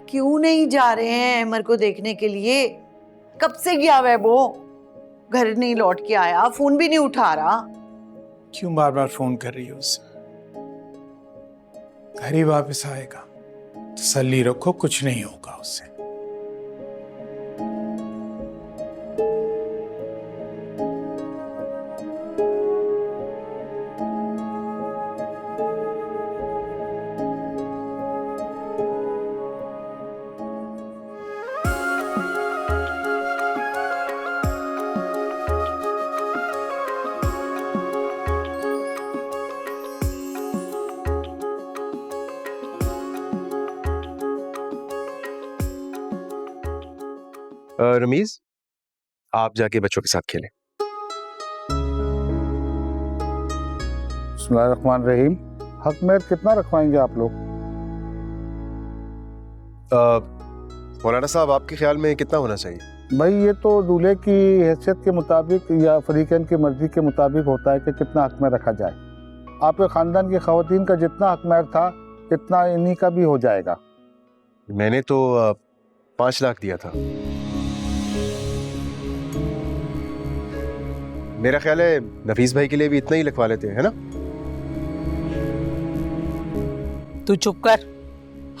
क्यों नहीं जा रहे हैं अमर को देखने के लिए? कब से गया हुआ है वो, घर नहीं लौट के आया, फोन भी नहीं उठा रहा। क्यों बार बार फोन कर रही हो उसे? घर ही वापस आएगा, तसल्ली रखो, कुछ नहीं होगा उससे। रमीज, आप जाके बच्चों के साथ खेलें। बिस्मिल्लाहिर्रहमानिर्रहीम। हक में कितना रखवाएंगे आप लोग? मौलाना साहब, आपके ख्याल में कितना होना चाहिए? भाई ये तो दूल्हे की हैसियत के मुताबिक या फरीकैन की मर्जी के मुताबिक होता है कि कितना हक में रखा जाए। आपके ख़ानदान की ख़वातीन का जितना हक में था इतना इन्हीं का भी हो जाएगा। मैंने तो 5 लाख दिया था। मेरा ख्याल है नफीस भाई के लिए भी इतना ही लिखवा लेते हैं, है ना? तू चुप कर।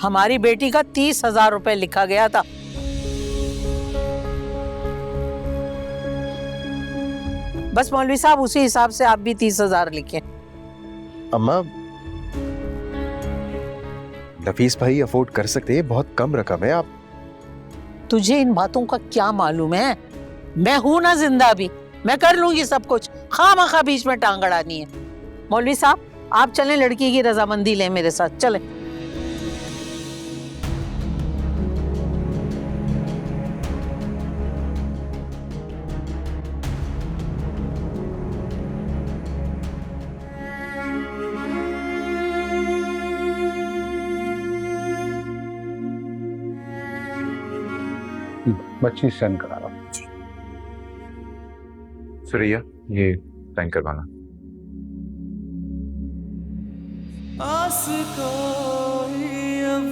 हमारी बेटी का 30,000 रुपए लिखा गया था। बस मौलवी साहब, उसी हिसाब से आप भी 30,000 लिखें। अम्मा, नफीस भाई अफोर्ड कर सकते हैं, बहुत कम रकम है। आप तुझे इन बातों का क्या मालूम है? मैं हूं ना जिंदा भी, मैं कर लूंगी सब कुछ। खामखा बीच में टांग अड़ानी है। मौलवी साहब, आप चलें, लड़की की रजामंदी लें मेरे साथ, चलें। बच्ची सेंड करा रहा हूँ। सुरैया, ये साइन करवाना। आस कोई अब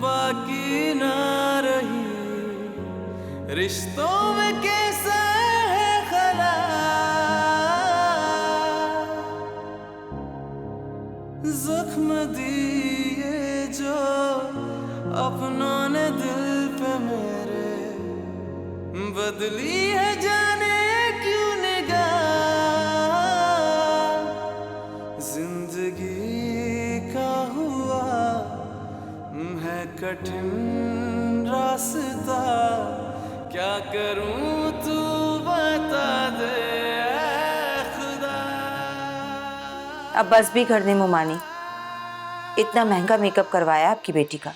बाकी ना रही, रिश्तों में कैसा है खला, जख्म दिए जो अपनों ने दिल पे मेरे, बदली है जाने क्यों निगाह, जिंदगी का हुआ है कठिन रास्ता, क्या करूं तू बता दे ऐ खुदा। अब बस भी कर दे मुमानी, इतना महंगा मेकअप करवाया आपकी बेटी का,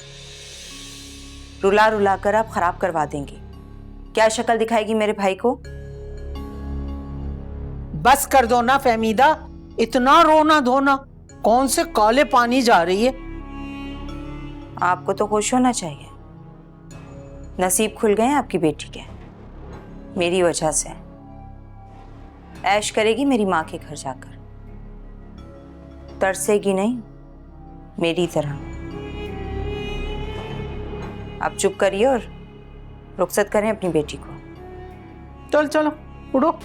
रुला रुला कर आप खराब करवा देंगे। क्या शक्ल दिखाएगी मेरे भाई को? बस कर दो ना फहमीदा, इतना रोना धोना, कौन से काले पानी जा रही है? आपको तो खुश होना चाहिए, नसीब खुल गए आपकी बेटी के, मेरी वजह से। ऐश करेगी मेरी माँ के घर जाकर, तरसेगी नहीं मेरी तरह। आप चुप करिए और रुखसत करें अपनी बेटी को। चल चलो, उड़ो।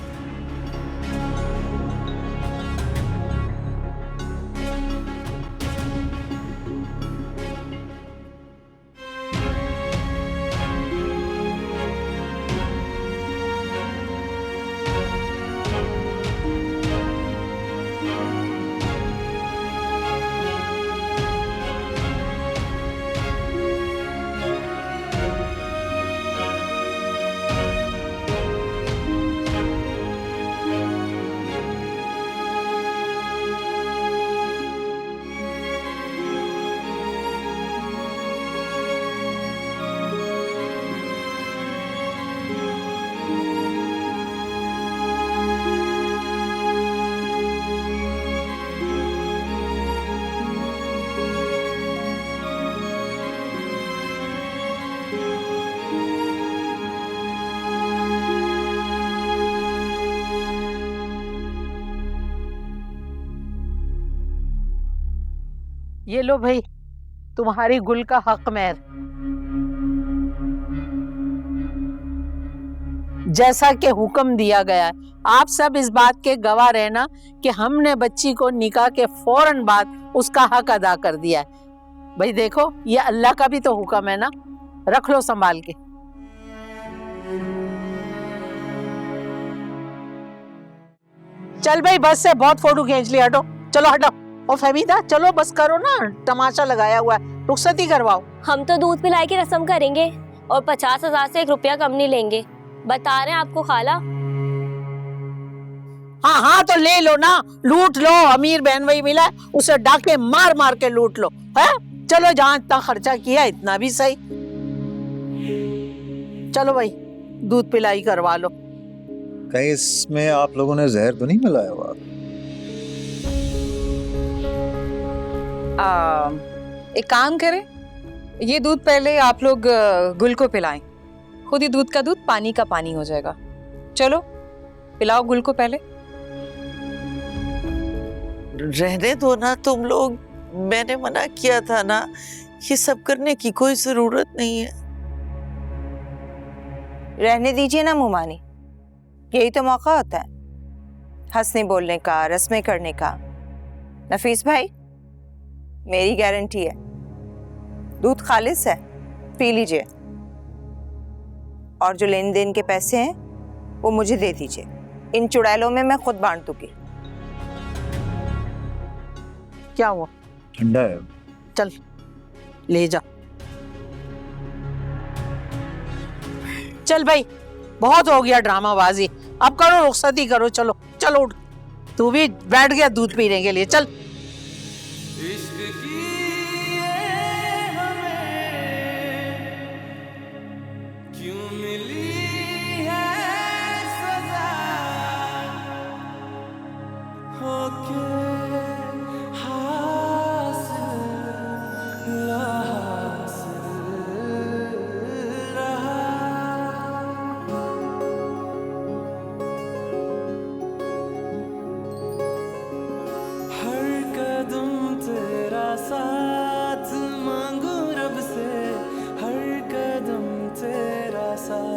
ये लो भाई, तुम्हारी गुल का हक मेहर। जैसा कि हुक्म दिया गया है, आप सब इस बात के गवाह रहना कि हमने बच्ची को निकाह के फौरन बाद उसका हक अदा कर दिया है। भाई देखो, ये अल्लाह का भी तो हुक्म है ना, रख लो संभाल के। चल भाई, बस से बहुत फोटो खींच लिया, हटो, चलो हटो। और फहमीदा, चलो बस करो ना, तमाशा लगाया हुआ है, रुखसती करवाओ। हम तो दूध पिलाए की रस्म करेंगे और 50,000 से 1 रुपया कम नहीं लेंगे, बता रहे हैं आपको खाला। हाँ हाँ तो ले लो ना, लूट लो। अमीर बहन वही मिला, उसे डाके मार मार के लूट लो, है? चलो, जहाँ इतना खर्चा किया इतना भी सही। चलो भाई, दूध पिलाई करवा लो। कहीं इसमें आप लोगों ने जहर तो नहीं मिलाया हुआ? एक काम करें, ये दूध पहले आप लोग गुल को पिलाएं, खुद ही दूध का दूध पानी का पानी हो जाएगा। चलो पिलाओ गुल को पहले। रहने दो ना तुम लोग, मैंने मना किया था ना, ये सब करने की कोई जरूरत नहीं है। रहने दीजिए ना मुमानी, यही तो मौका होता है हंसने बोलने का, रस्में करने का। नफीस भाई, मेरी गारंटी है, दूध खालिस है, पी लीजिए। और जो लेन देन के पैसे हैं वो मुझे दे दीजिए, इन चुड़ैलों में मैं खुद बांट दूंगी। क्या हुआ? ठंडा है। चल ले जा। चल भाई, बहुत हो गया ड्रामाबाजी, अब करो, रुखसती करो। चलो चलो उठ, तू भी बैठ गया दूध पीने के लिए, चल। इश्क की ये हमें क्यों मिली है सजा, होके हासिल लासिल रहा। हर कदम तेरा साथ मांगू रब से, हर कदम तेरा साथ।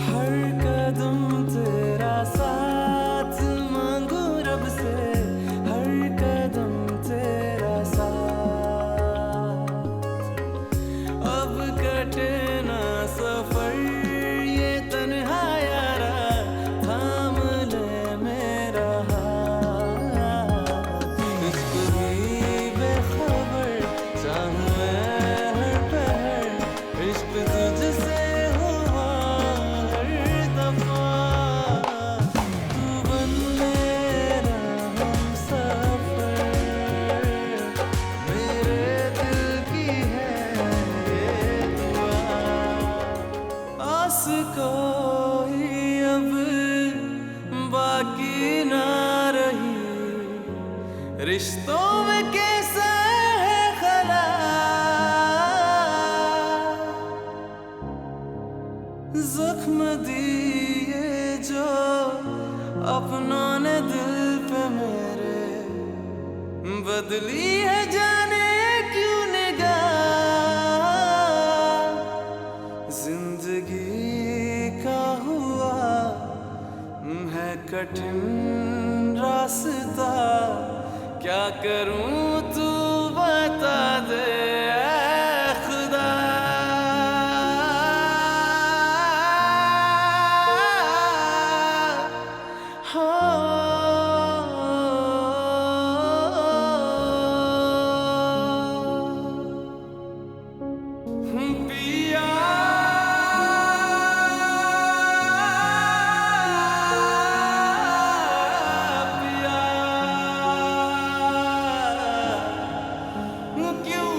हर कदम तेरा साथ मांगू रब से, हर कदम तेरा साथ। अब कटे ना सफर ये तन्हा यारा, थाम ले मेरा हाथ। इश्क भी बेखबर चाहूं मैं हर पहर, इश्क तुझसे हुआ हर दफा। तू बन मेरा हमसफर, मेरे दिल की है ये दुआ। आस कोई अब बाकी ना रही, रिश्तों में कैसा है खला। जख्म दिए जो अपनों ने दिल पे मेरे, बदली है जाने क्यों निगाह। जिंदगी का हुआ है कठिन रास्ता, क्या करूं तू बता दे ऐ खुदा। पिया पिया क्यों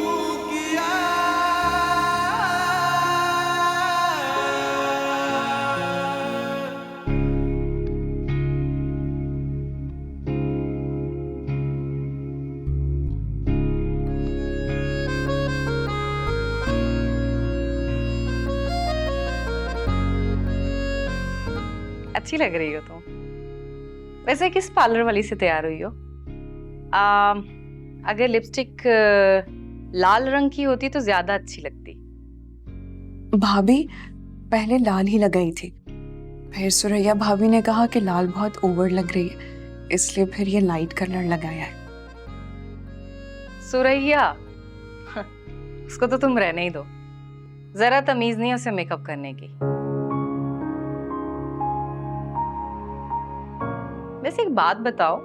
अच्छी लग रही हो तुम। वैसे किस पार्लर वाली से तैयार हुई हो? अगर लिपस्टिक लाल रंग की होती तो ज्यादा अच्छी लगती। भाभी पहले लाल ही लगाई थी, फिर सुरैया भाभी ने कहा कि लाल बहुत ओवर लग रही है, इसलिए फिर ये लाइट कलर लगाया है। सुरैया उसको तो तुम रहने ही दो, जरा तमीज नहीं है उसे मेकअप करने की। वैसे एक बात बताओ,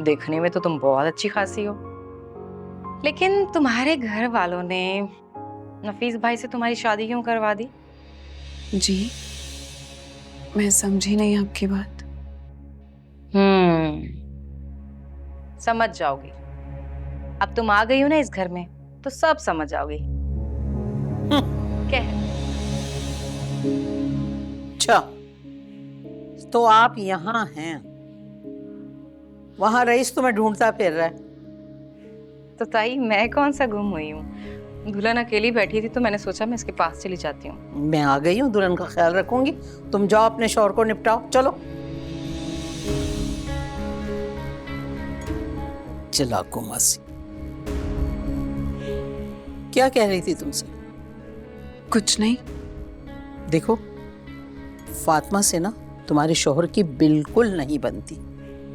देखने में तो तुम बहुत अच्छी खासी हो, लेकिन तुम्हारे घर वालों ने नफीस भाई से तुम्हारी शादी क्यों करवा दी? जी मैं समझी नहीं आपकी बात। समझ जाओगी, अब तुम आ गई हो ना इस घर में तो सब समझ जाओगी। क्या है? अच्छा, तो आप यहाँ हैं, वहां रईस तुम्हें ढूंढता फिर रहा है। तो ताई मैं कौन सा गुम हुई हूँ? दुल्हन अकेली बैठी थी तो मैंने सोचा मैं इसके पास चली जाती हूँ। मैं आ गई हूँ, दुल्हन का ख्याल रखूंगी, तुम जाओ अपने शौहर को निपटाओ। चलो। चलाको मासी, क्या कह रही थी तुमसे? कुछ नहीं। देखो, फातिमा से ना तुम्हारे शौहर की बिल्कुल नहीं बनती,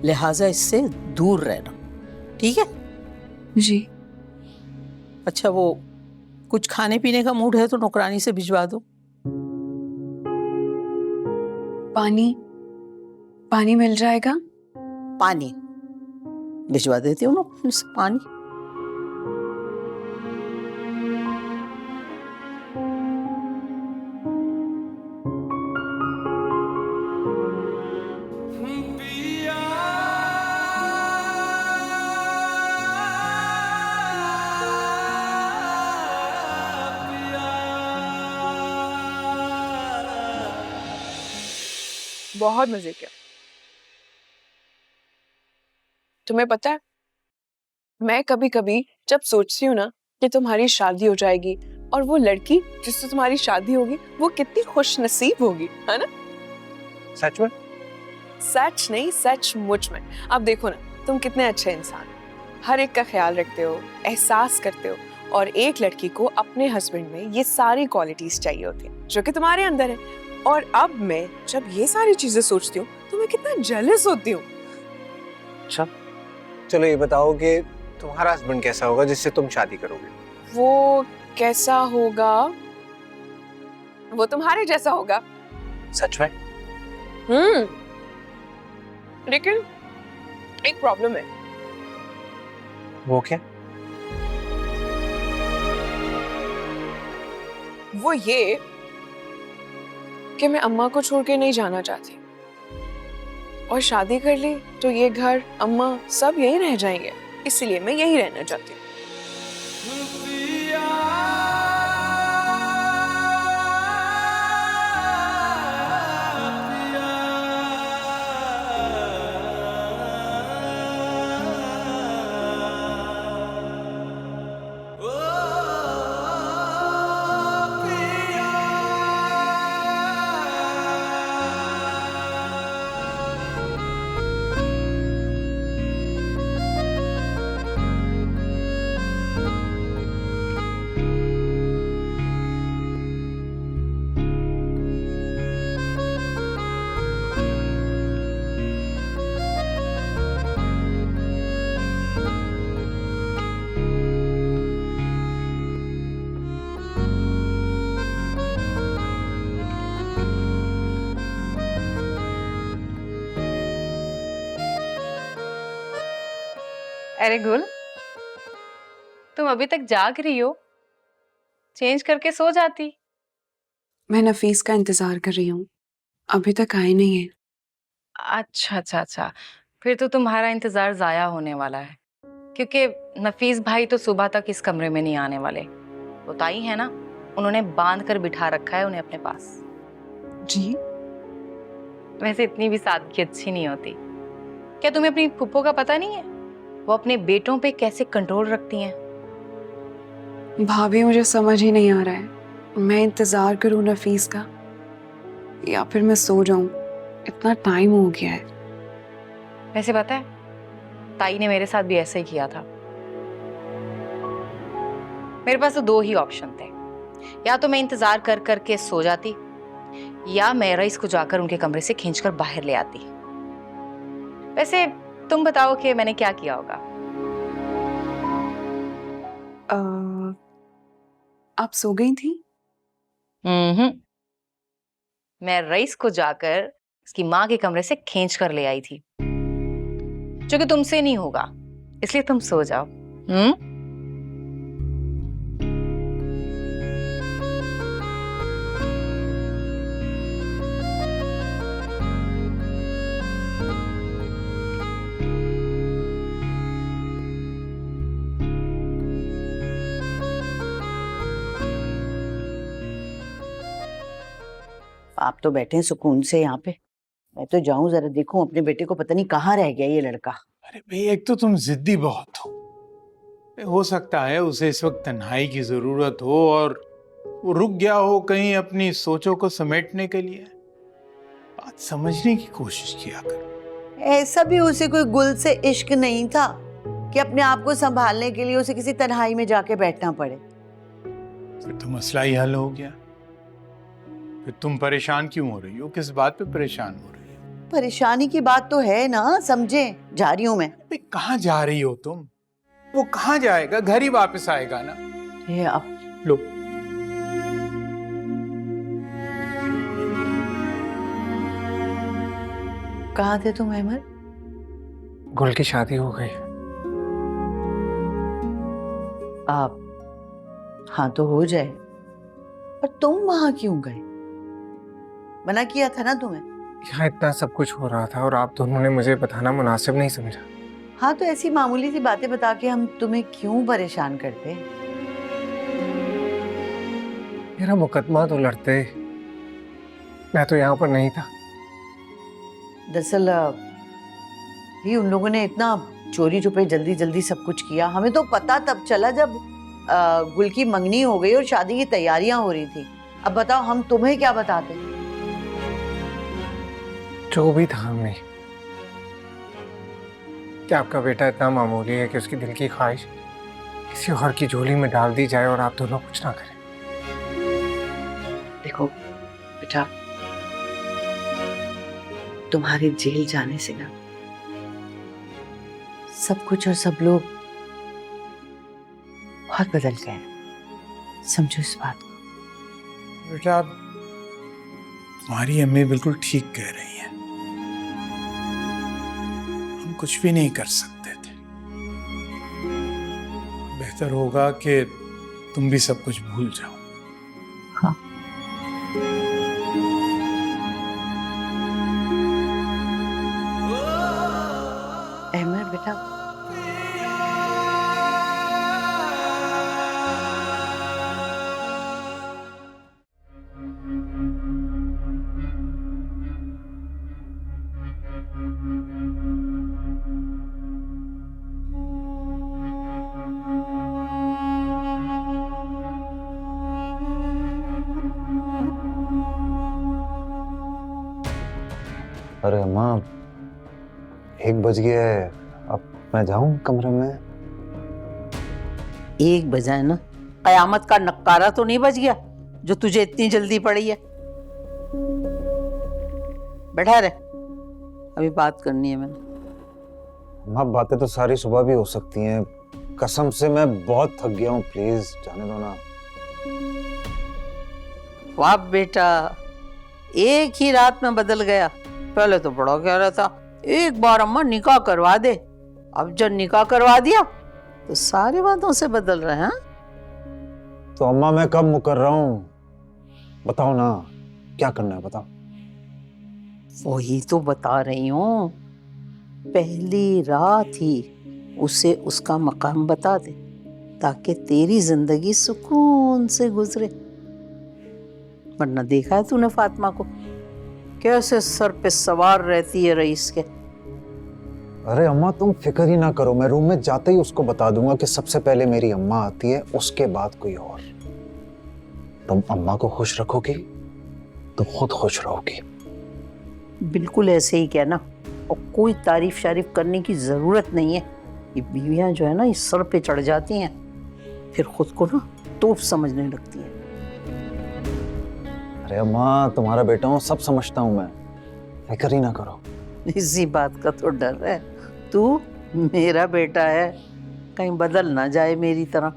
लिहाजा इससे दूर रहना, ठीक है? जी। अच्छा, वो कुछ खाने पीने का मूड है तो नौकरानी से भिजवा दो। पानी मिल जाएगा? पानी भिजवा देती हूँ ना, पानी। बहुत मजे किया। तुम्हें पता है, मैं कभी कभी जब सोचती हूँ ना कि तुम्हारी शादी हो जाएगी और वो लड़की जिससे तुम्हारी शादी होगी वो कितनी खुशनसीब होगी, है ना? सच में? सच नहीं, सचमुच में। अब देखो ना, तुम कितने अच्छे इंसान हो, हर एक का ख्याल रखते हो, एहसास करते हो, और एक लड़की को अपने हस्बैंड में ये सारी क्वालिटीज चाहिए होती हैं जो कि तुम्हारे अंदर है। और अब मैं जब ये सारी चीजें सोचती हूँ तो मैं कितना जेलस होती हूँ। अच्छा, चलो ये बताओ कि तुम्हारा हस्बैंड कैसा होगा जिससे तुम शादी करोगे? वो कैसा होगा? वो तुम्हारे जैसा होगा। सच में? लेकिन एक प्रॉब्लम है। वो क्या? वो ये कि मैं अम्मा को छोड़ के नहीं जाना चाहती, और शादी कर ली तो ये घर, अम्मा, सब यही रह जाएंगे, इसलिए मैं यही रहना चाहती हूँ। अरे गुल, तुम अभी तक जाग रही हो? चेंज करके सो जाती। मैं नफीस का इंतजार कर रही हूँ, अभी तक आए नहीं है। अच्छा अच्छा अच्छा, फिर तो तुम्हारा इंतजार जाया होने वाला है, क्योंकि नफीस भाई तो सुबह तक इस कमरे में नहीं आने वाले। वो ताई है ना, उन्होंने बांध कर बिठा रखा है उन्हें अपने पास। जी? वैसे इतनी भी सादगी अच्छी नहीं होती। क्या तुम्हें अपनी फुप्पो का पता नहीं है? वो अपने बेटों पे कैसे कंट्रोल रखती हैं। भाभी मुझे समझ ही नहीं आ रहा है, मैं इंतजार करूं नफीस का या फिर मैं सो जाऊं। इतना टाइम हो गया है। वैसे पता है, ताई ने मेरे साथ भी ऐसे ही किया था। मेरे पास तो 2 ही ऑप्शन थे, या तो मैं इंतजार कर करके सो जाती, या मैं रईस को जाकर उनके कमरे से खींचकर बाहर ले आती। वैसे तुम बताओ कि मैंने क्या किया होगा? आप सो गई थी? मैं रईस को जाकर उसकी माँ के कमरे से खींच कर ले आई थी, जो कि तुमसे नहीं होगा, इसलिए तुम सो जाओ। आप तो बैठे हैं सुकून से यहाँ पे, मैं तो जाऊं जरा देखूं अपने बेटे को, पता नहीं कहाँ रह गया ये लड़का। अरे भाई, एक तो तुम जिद्दी बहुत हो सकता है उसे इस वक्त तन्हाई की जरूरत हो और वो रुक गया हो कहीं अपनी सोचों को समेटने के लिए। बात समझने की कोशिश किया कर। ऐसा भी उसे कोई गुल से इश्क नहीं था कि अपने आप को संभालने के लिए उसे किसी तन्हाई में जाके बैठना पड़े। फिर तो मसला ही हल हो गया। फिर तुम परेशान क्यों हो रही हो? किस बात पे परेशान हो रही हो? परेशानी की बात तो है ना, समझे? जा रही हूँ मैं। कहाँ जा रही हो तुम? वो कहाँ जाएगा? घर ही वापस आएगा ना। ये अब लो, कहाँ थे तुम अहमद? गुल की शादी हो गई। आप हाँ तो हो जाए, पर तुम वहां क्यों गए? मना किया था ना तुम्हें। यहाँ इतना सब कुछ हो रहा था और आप दोनों ने मुझे बताना मुनासिब नहीं समझा। हाँ तो ऐसी मामूली सी बातें बता के हम तुम्हें क्यों परेशान करते? मेरा मुकदमा तो लड़ते, मैं तो यहाँ पर नहीं था। दरअसल ही उन लोगों ने इतना चोरी छुपे जल्दी जल्दी सब कुछ किया। हमें तो पता तब चला जब गुल की मंगनी हो गई और शादी की तैयारियां हो रही थी। अब बताओ हम तुम्हें क्या बताते? जो भी था हमने, क्या आपका बेटा इतना मामूली है कि उसकी दिल की ख्वाहिश किसी और की झोली में डाल दी जाए और आप दोनों कुछ ना करें? देखो बेटा, तुम्हारे जेल जाने से ना सब कुछ और सब लोग बहुत बदल गए, समझो इस बात को। बेटा, तुम्हारी अम्मी बिल्कुल ठीक कह रही है। हम कुछ भी नहीं कर सकते थे। बेहतर होगा कि तुम भी सब कुछ भूल जाओ। हाँ। अहमद बेटा, अरे अम्मा, 1 बज गया है, अब मैं जाऊं कमरे में? 1 बजा है ना, कयामत का नक्कारा तो नहीं बज गया जो तुझे इतनी जल्दी पड़ी है। बैठा रहे, अभी बात करनी है मैंने। अम्मा, बातें तो सारी सुबह भी हो सकती हैं। कसम से मैं बहुत थक गया हूँ, प्लीज जाने दो ना। वाह बेटा, एक ही रात में बदल गया। पहले तो बड़ा कह रहा था एक बार अम्मा निकाह करवा दे, अब जब निकाह करवा दिया तो सारी बातों से बदल रहे हैं। तो अम्मा मैं कब मुकर रहा हूँ? बताओ ना, क्या करना है बताओ। वही तो बता रही हूँ, पहली रात ही उसे उसका मकाम बता दे ताकि तेरी जिंदगी सुकून से गुजरे। वरना देखा है तूने फातिमा को, कैसे सर पे सवार रहती है रईस के। अरे अम्मा तुम फिक्र ही ना करो, मैं रूम में जाते ही उसको बता दूंगा कि सबसे पहले मेरी अम्मा आती है, उसके बाद कोई और। तुम अम्मा को खुश रखोगी तो खुद खुश रहोगी। बिल्कुल ऐसे ही कहना, और कोई तारीफ शारीफ करने की जरूरत नहीं है। ये बीवियां जो है ना, इस सर पे चढ़ जाती हैं, फिर खुद को ना तोप समझने लगती हैं। अरे अम्मा, तुम्हारा बेटा हूँ, सब समझता हूँ मैं, फिक्र ही ना करो। इसी बात का तो डर है, तू मेरा बेटा है, कहीं बदल ना जाए मेरी तरह।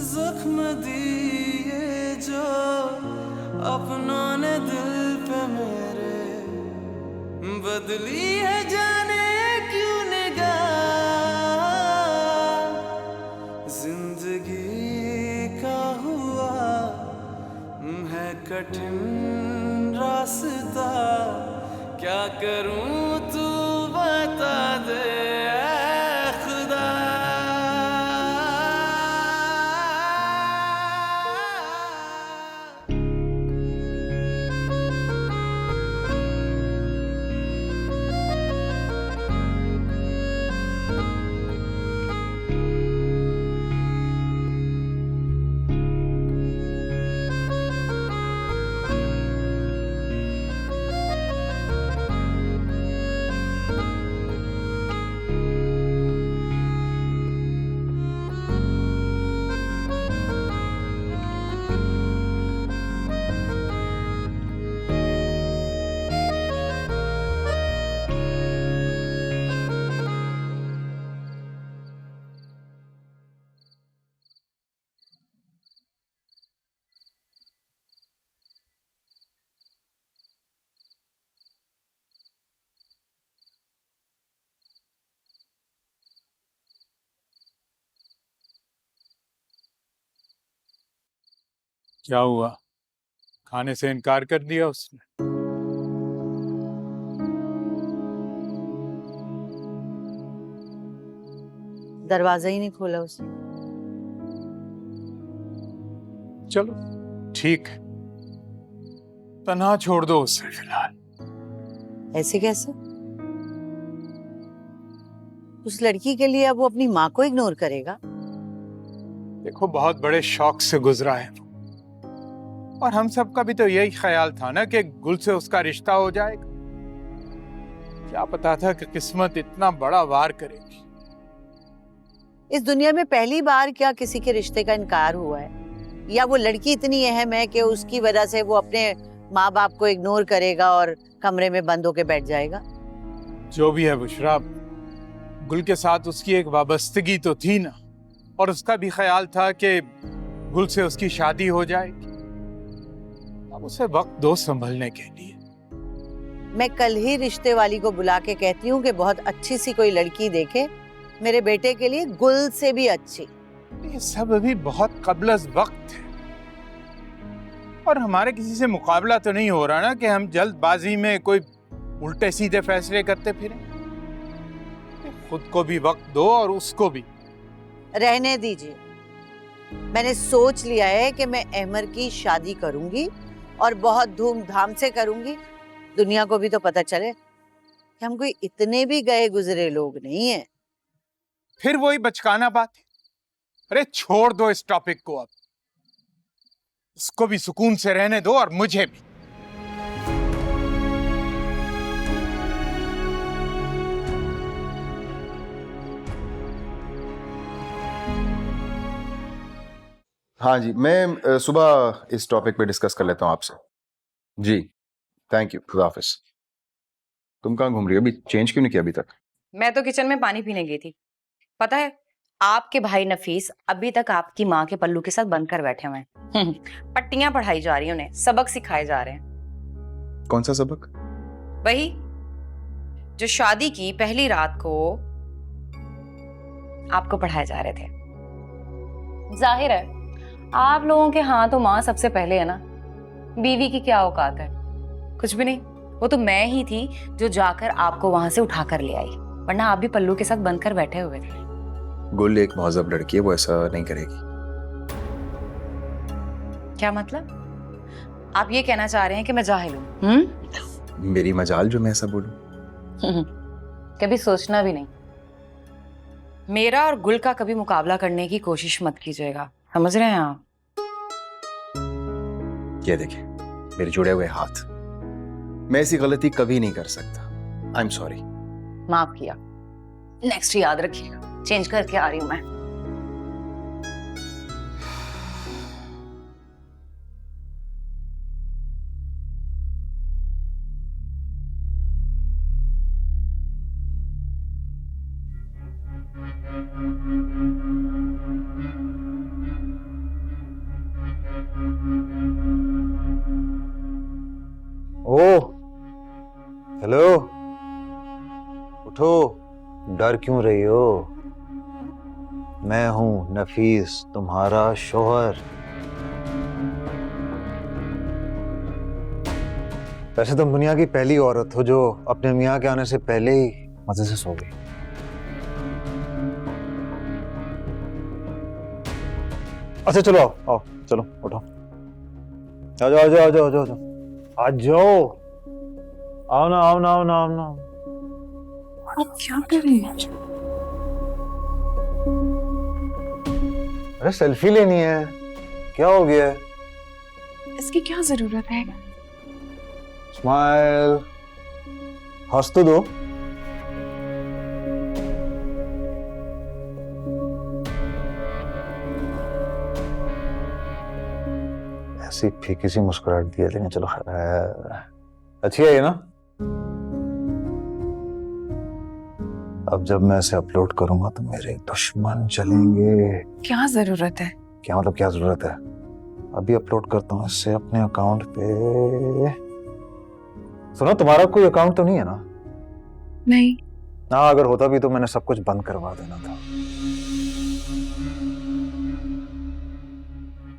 जख्म दिए जो अपनों ने दिल पे मेरे, बदली है जाने क्यों निगाह, जिंदगी का हुआ है कठिन रास्ता, क्या करूं तू बता दे ऐ खुदा। क्या हुआ, खाने से इनकार कर दिया उसने? दरवाजा ही नहीं खोला उसने। चलो ठीक है, तन्हा छोड़ दो उसे फिलहाल। ऐसे कैसे? उस लड़की के लिए अब वो अपनी माँ को इग्नोर करेगा? देखो, बहुत बड़े शौक से गुजरा है वो, और हम सबका भी तो यही ख्याल था ना कि गुल से उसका रिश्ता हो जाएगा। क्या पता था कि किस्मत इतना बड़ा वार करेगी। इस दुनिया में पहली बार क्या किसी के रिश्ते का इनकार हुआ है, या वो लड़की इतनी अहम है कि उसकी वजह से वो अपने माँ बाप को इग्नोर करेगा और कमरे में बंद होके बैठ जाएगा? जो भी है बुशरा, गुल के साथ उसकी एक वाबस्तगी तो थी ना, और उसका भी ख्याल था कि गुल से उसकी शादी हो जाएगी। अब उसे वक्त दो संभलने के लिए। मैं कल ही रिश्ते वाली को बुला के कहती हूँ कि बहुत अच्छी सी कोई लड़की देखे मेरे बेटे के लिए, गुल से भी अच्छी। ये सब अभी बहुत कबलस वक्त है, और हमारे किसी से मुकाबला तो नहीं हो रहा ना कि हम जल्दबाजी में कोई उल्टे सीधे फैसले करते फिरें। खुद को भी वक्त दो और उसको भी। रहने दीजिए, मैंने सोच लिया है कि मैं अहमर की शादी करूंगी और बहुत धूमधाम से करूंगी। दुनिया को भी तो पता चले कि हम कोई इतने भी गए गुजरे लोग नहीं हैं। फिर वही बचकाना बात है। अरे छोड़ दो इस टॉपिक को, अब उसको भी सुकून से रहने दो और मुझे भी। हाँ जी, मैं सुबह इस टॉपिक पे डिस्कस कर लेता हूँ आपसे। जी, थैंक यू, खुदा हाफिज। तुम कहाँ घूम रही हो? अभी चेंज क्यों नहीं किया अभी तक? मैं तो किचन में पानी पीने गई थी। पता है, आपके भाई नफीस अभी तक आपकी माँ के पल्लू के साथ बंद कर बैठे हुए हैं। पट्टियां पढ़ाई जा रही हैं उन्हें, सबक सिखाए जा रहे हैं। कौन सा सबक? वही जो शादी की पहली रात को आपको पढ़ाए जा रहे थे। जाहिर है आप लोगों के हाँ तो माँ सबसे पहले है ना, बीवी की क्या औकात है? कुछ भी नहीं, वो तो मैं ही थी जो जाकर आपको वहां से उठा कर ले आई, वरना आप भी पल्लू के साथ बंद कर बैठे हुए थे। गुल एक महजब लड़की है, वो ऐसा नहीं करेगी। क्या मतलब? आप ये कहना चाह रहे हैं कि मैं जाहिल हूँ? मेरी मजाल जो मैं ऐसा बोलूं। कभी सोचना भी नहीं। मेरा और गुल का कभी मुकाबला करने की कोशिश मत कीजिएगा, समझ रहे हैं आप? ये देखिए मेरे जुड़े हुए हाथ, मैं ऐसी गलती कभी नहीं कर सकता। I am sorry. माफ किया, नेक्स्ट याद रखिएगा। चेंज करके आ रही हूं मैं। ओ हेलो, उठो, डर क्यों रही हो? मैं हूं नफीस, तुम्हारा शोहर। वैसे तुम दुनिया की पहली औरत हो जो अपने मियाँ के आने से पहले ही मजे से सो गई। अच्छा चलो आओ आओ, चलो उठो, आ जाओ आ जाओ आ जाओ आ जाओ आ जाओ, आओ ना आओ ना आओ ना आओ ना। आप क्या कर रहे हैं? अरे सेल्फी लेनी है, क्या हो गया है? इसकी क्या जरूरत है? स्माइल, हंस तो दो। ऐसी फीकी सी मुस्कुराहट दी है, लेकिन चलो खैर, अच्छी है ये ना। अब जब मैं इसे अपलोड करूंगा तो मेरे दुश्मन चलेंगे। क्या जरूरत है? क्या मतलब क्या जरूरत है? अभी अपलोड करता हूँ इससे अपने अकाउंट पे। सुनो, तुम्हारा कोई अकाउंट तो नहीं है ना? नहीं। हाँ, अगर होता भी तो मैंने सब कुछ बंद करवा देना था।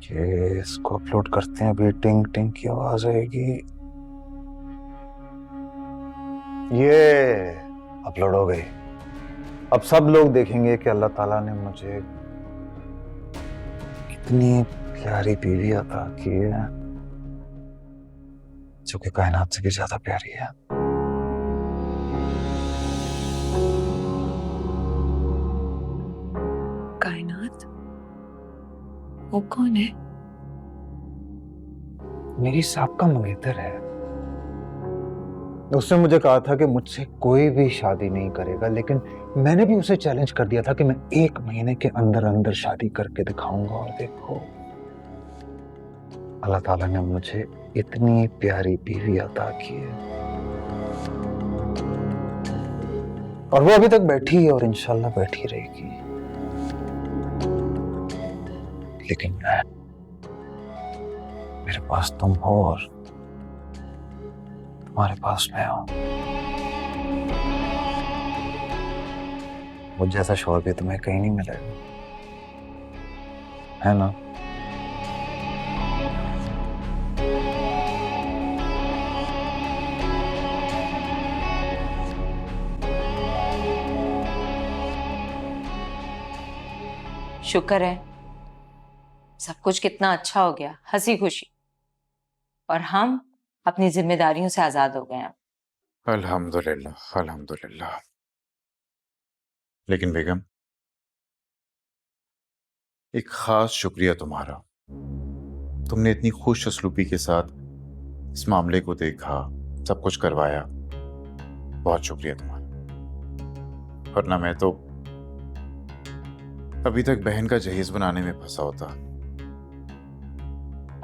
ये इसको अपलोड करते हैं, अभी टिंग टिंग की आवाज आएगी। ये अपलोड हो गई। अब सब लोग देखेंगे कि अल्लाह ताला ने मुझे कितनी प्यारी बीवी अता की है, जो कि कायनात से भी ज्यादा प्यारी है। कायनात? वो कौन है? मेरी साहबका मंगेतर है। उसने मुझे कहा था कि मुझसे कोई भी शादी नहीं करेगा, लेकिन मैंने भी उसे चैलेंज कर दिया था कि मैं 1 महीने के अंदर अंदर शादी करके दिखाऊंगा। और देखो, अल्लाह ताला ने मुझे इतनी प्यारी बीवी अता की है, और वो अभी तक बैठी है और इंशाल्लाह बैठी रहेगी। लेकिन मेरे पास तुम हो और तुम्हारे पास मैं हूं। मुझ जैसा शौहर भी तुम्हें कहीं नहीं मिलेगा, है ना? शुक्र है, सब कुछ कितना अच्छा हो गया, हंसी खुशी, और हम अपनी जिम्मेदारियों से आजाद हो गए हैं। अल्हम्दुलिल्लाह अल्हम्दुलिल्लाह। लेकिन बेगम, एक खास शुक्रिया तुम्हारा। तुमने इतनी खुश असलूबी के साथ इस मामले को देखा, सब कुछ करवाया। बहुत शुक्रिया तुम्हारा, वरना मैं तो अभी तक बहन का जहेज बनाने में फंसा होता।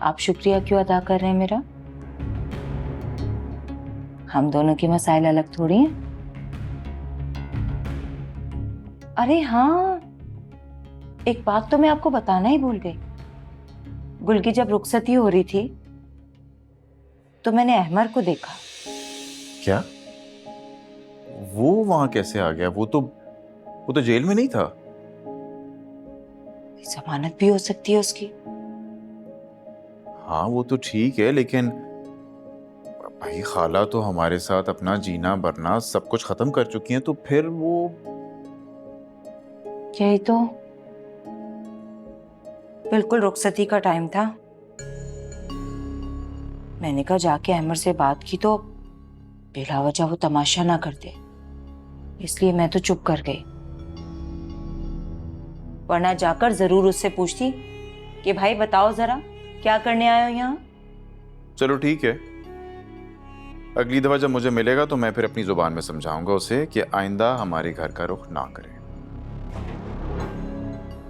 आप शुक्रिया क्यों अदा कर रहे हैं मेरा? हम दोनों के मसाइल अलग थोड़ी हैं। अरे हाँ, एक बात तो मैं आपको बताना ही भूल गई। गुल की जब रुखसती हो रही थी तो मैंने अहमर को देखा। क्या? वो वहां कैसे आ गया? वो तो जेल में नहीं था। जमानत भी हो सकती है उसकी। हाँ वो तो ठीक है, लेकिन भाई खाला तो हमारे साथ अपना जीना मरना सब कुछ खत्म कर चुकी हैं, तो फिर वो यही तो बिल्कुल रुखसती का टाइम था। मैंने कहा जाके अहमर से बात की तो बिला वजह वो तमाशा ना कर दे, इसलिए मैं तो चुप कर गई। वरना जाकर जरूर उससे पूछती कि भाई बताओ जरा क्या करने आए हो यहाँ। चलो ठीक है, अगली दफा जब मुझे मिलेगा तो मैं फिर अपनी जुबान में समझाऊंगा उसे कि आइंदा हमारे घर का रुख ना करे।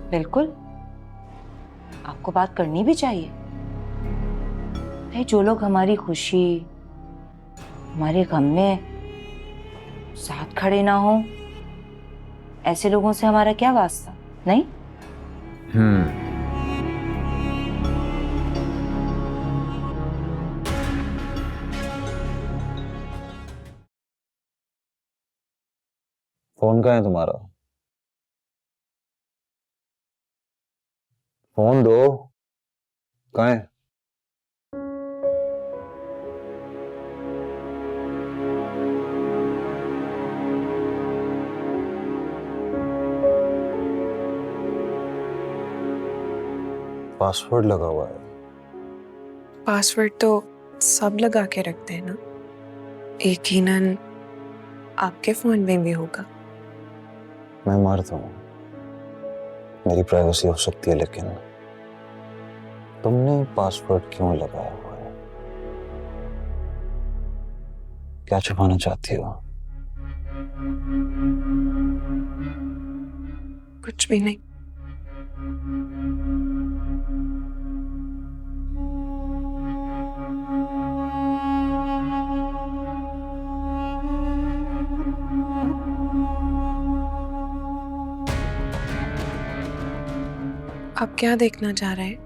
बिल्कुल, आपको बात करनी भी चाहिए। भाई जो लोग हमारी खुशी हमारे गम में साथ खड़े ना हो, ऐसे लोगों से हमारा क्या वास्ता, नहीं? फोन कहाँ है तुम्हारा? फोन दो, कहाँ है? पासवर्ड लगा हुआ है। पासवर्ड तो सब लगा के रखते हैं ना, यकीनन आपके फोन में भी होगा। मैं मर्द हूँ, मेरी प्राइवेसी हो सकती है, लेकिन तुमने पासवर्ड क्यों लगाया हुआ है? क्या छुपाना चाहती हो? कुछ भी नहीं। आप क्या देखना चाह रहे हैं?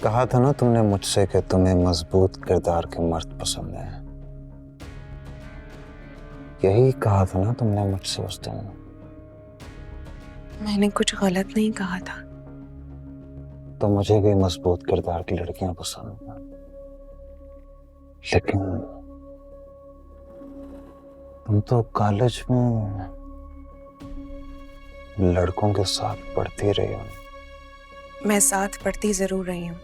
कहा था ना तुमने मुझसे कि तुम्हें मजबूत किरदार के मर्द पसंद है। यही कहा था ना तुमने मुझसे उस दिन। मैंने कुछ गलत नहीं कहा था। तो मुझे भी मजबूत किरदार की लड़कियां पसंद हैं, लेकिन तुम तो कॉलेज में लड़कों के साथ पढ़ती रही हो। मैं साथ पढ़ती जरूर रही हूँ,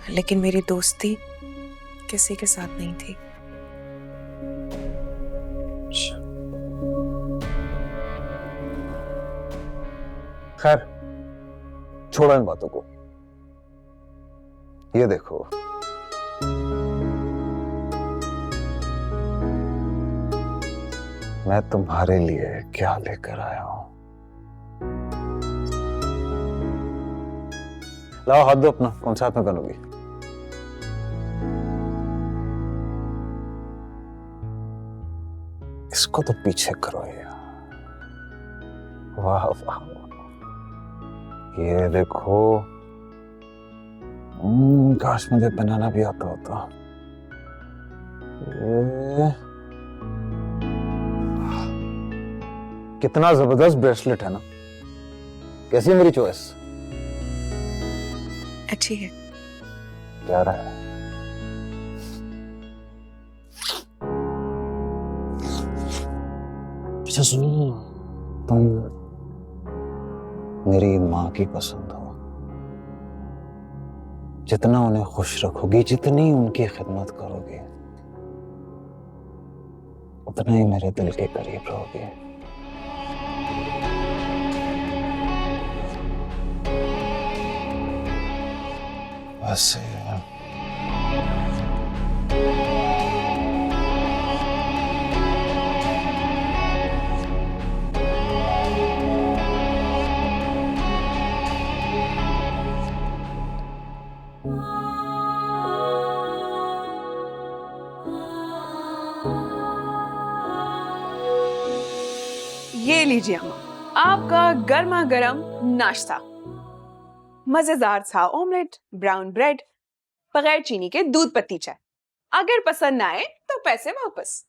लेकिन मेरी दोस्ती किसी के साथ नहीं थी। खैर, छोड़ो इन बातों को। ये देखो, मैं तुम्हारे लिए क्या लेकर आया हूं। लाओ हाथ दो अपना, कौन सा हाथ में करोगी? इसको तो पीछे करो यार। वाह वाह, ये देखो, काश मुझे बनाना भी आता होता। ये कितना जबरदस्त ब्रेसलेट है ना। कैसी है मेरी चॉइस? अच्छी है। क्या रहा है? अच्छा सुनो, तुम मेरी माँ की पसंद हो। जितना उन्हें खुश रखोगी, जितनी उनकी खिदमत करोगे, उतना ही मेरे दिल के करीब रहोगे। वैसे ये लीजिए अम्मा, आपका गर्मा गर्म नाश्ता। मजेदार था ऑमलेट, ब्राउन ब्रेड, बगैर चीनी के दूध पत्ती चाय। अगर पसंद ना आए तो पैसे वापस।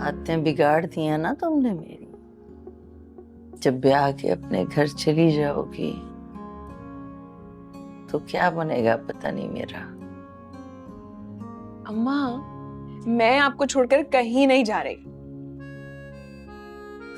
आदतें बिगाड़ दी हैं ना तुमने मेरी। जब ब्याह के अपने घर चली जाओगी तो क्या बनेगा पता नहीं मेरा। अम्मा, मैं आपको छोड़कर कहीं नहीं जा रही।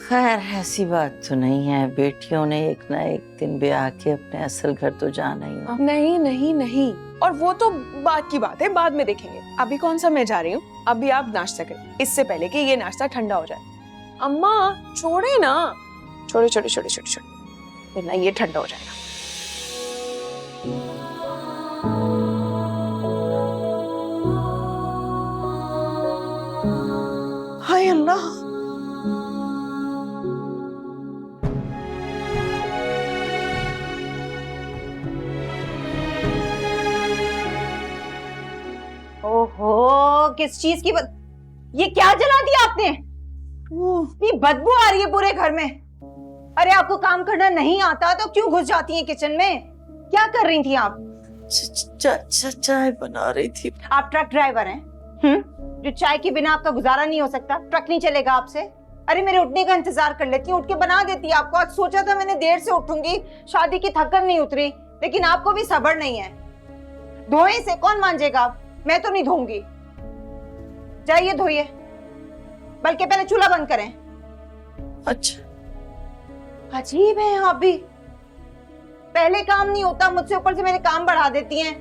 खैर ऐसी बात तो नहीं है, बेटियों ने एक ना एक दिन ब्याह के अपने असल घर तो जाना ही है। नहीं नहीं नहीं, और वो तो बात की बात है, बाद में देखेंगे। अभी कौन सा मैं जा रही हूँ, अभी आप नाश्ता करें, इससे पहले कि ये नाश्ता ठंडा हो जाए। अम्मा छोड़े ना। छोड़ो छोड़ो छोड़ो छोड़ो छोड़ो, वरना ये ठंडा हो जाएगा। हाय अल्लाह, ओहो, किस चीज की ये क्या जला दिया आपने? ये बदबू आ रही है पूरे घर में। अरे आपको काम करना नहीं आता तो क्यों घुस जाती हैं किचन में? क्या कर रही थी आप? चाय बना रही थी। आप ट्रक ड्राइवर हैं? जो चाय के बिना आपका गुजारा नहीं हो सकता? ट्रक नहीं चलेगा आपसे? अरे मेरे उठने का इंतजार कर लेती हूँ, उठ के बना देती आपको। आज सोचा था मैंने देर से उठूंगी, शादी की थकन नहीं उतरी, लेकिन आपको भी सब्र नहीं है। धोए से कौन मांजेगा? आप, मैं तो नहीं धोऊंगी। जाइए धोइए, बल्कि पहले चूल्हा बंद करें। अच्छा, अजीब है आप भी, पहले काम नहीं होता मुझसे ऊपर से मेरे काम बढ़ा देती हैं।